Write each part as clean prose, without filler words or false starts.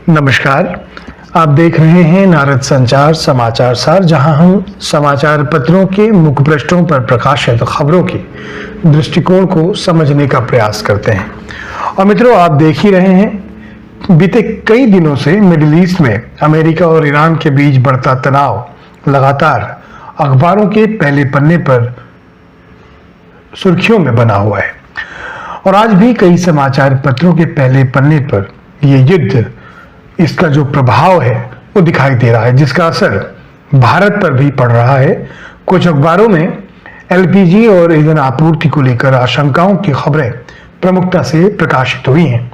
नमस्कार। आप देख रहे हैं नारद संचार समाचार सार, जहां हम समाचार पत्रों के मुख्य पृष्ठों पर प्रकाशित खबरों के दृष्टिकोण को समझने का प्रयास करते हैं। और मित्रों, आप देख ही रहे हैं, बीते कई दिनों से मिडिल ईस्ट में अमेरिका और ईरान के बीच बढ़ता तनाव लगातार अखबारों के पहले पन्ने पर सुर्खियों में बना हुआ है। और आज भी कई समाचार पत्रों के पहले पन्ने पर यह युद्ध, इसका जो प्रभाव है वो दिखाई दे रहा है, जिसका असर भारत पर भी पड़ रहा है। कुछ अखबारों में एलपीजी और ईंधन आपूर्ति को लेकर आशंकाओं की खबरें प्रमुखता से प्रकाशित हुई हैं।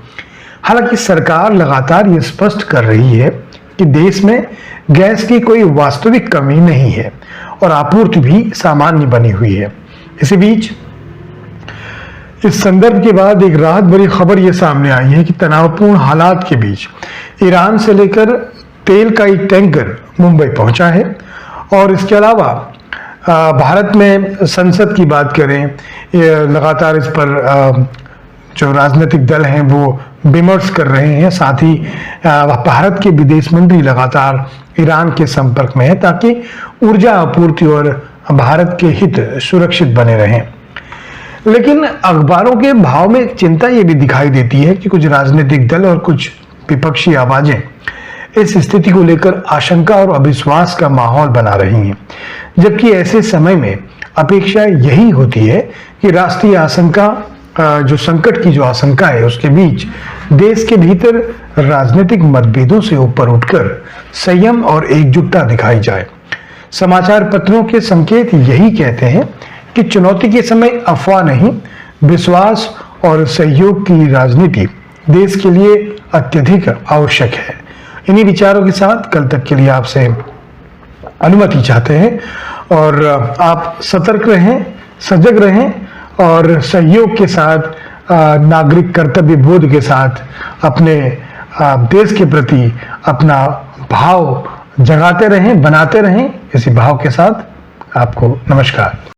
हालांकि सरकार लगातार ये स्पष्ट कर रही है कि देश में गैस की कोई वास्तविक कमी नहीं है और आपूर्ति भी सामान्य बनी हुई है। इसी बीच इस संदर्भ के बाद एक राहत भरी खबर यह सामने आई है कि तनावपूर्ण हालात के बीच ईरान से लेकर तेल का एक टैंकर मुंबई पहुंचा है। और इसके अलावा भारत में संसद की बात करें, लगातार इस पर जो राजनीतिक दल हैं वो विमर्श कर रहे हैं। साथ ही भारत के विदेश मंत्री लगातार ईरान के संपर्क में है ताकि ऊर्जा आपूर्ति और भारत के हित सुरक्षित बने रहें। लेकिन अखबारों के भाव में एक चिंता ये भी दिखाई देती है कि कुछ राजनीतिक दल और कुछ विपक्षी आवाजें इस स्थिति को लेकर आशंका और अविश्वास का माहौल बना रही हैं, जबकि ऐसे समय में अपेक्षा यही होती है कि राष्ट्रीय आशंका, जो संकट की जो आशंका है, उसके बीच देश के भीतर राजनीतिक मतभेदों से ऊपर उठकर संयम और एकजुटता दिखाई जाए। समाचार पत्रों के संकेत यही कहते हैं कि चुनौती के समय अफवाह नहीं, विश्वास और सहयोग की राजनीति देश के लिए अत्यधिक आवश्यक है। इन्हीं विचारों के साथ कल तक के लिए आपसे अनुमति चाहते हैं और आप सतर्क रहें, सजग रहें और सहयोग के साथ, नागरिक कर्तव्य बोध के साथ अपने देश के प्रति अपना भाव जगाते रहें, बनाते रहें। इसी भाव के साथ आपको नमस्कार।